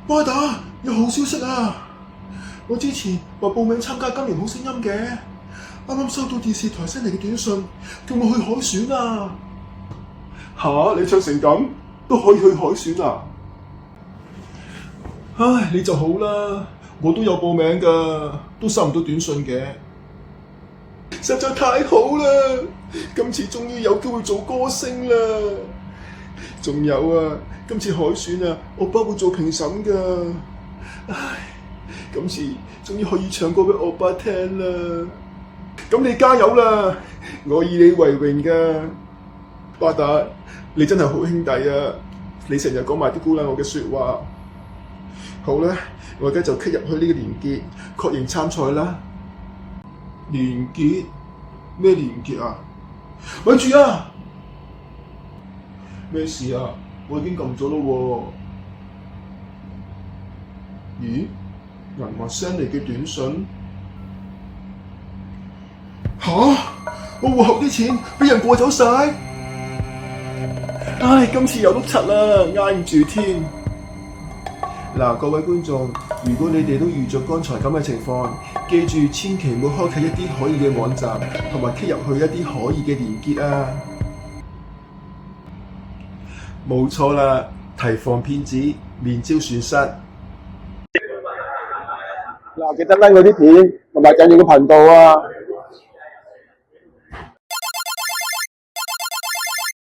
巴打，有好消息啊！我之前話報名參加今年好聲音嘅，啱啱收到電視台新嚟嘅短信，叫我去海選啊！吓，你唱成咁都可以去海選啊？唉，你就好啦，我都有報名㗎，都收唔到短信嘅，實在太好啦！今次終於有機會做歌星啦！仲有啊，今次海選啊，我爸會做評審㗎。唉，今次終於可以唱歌俾我爸聽啦！咁你加油啦，我以你為榮㗎。巴打，你真係好兄弟啊！你成日講埋啲鼓勵我嘅説話。好啦，我而家就 click 入去呢個連結，確認參賽啦。連結？咩連結啊？咪住啊！咩事啊？我已經撳咗咯喎。咦？銀華 send 嚟嘅短信？吓？我戶口啲錢俾人過走晒？唉，今次又碌柒啦，挨唔住添。嗱，各位觀眾，如果你哋都遇着剛才咁嘅情況，記住千祈唔好開啟一啲可疑嘅網站，同埋 click 入去一啲可疑嘅連結啊！冇錯啦，提防騙子，免招損失。嗱，記得 like 我啲片，同埋訂閱個頻道啊！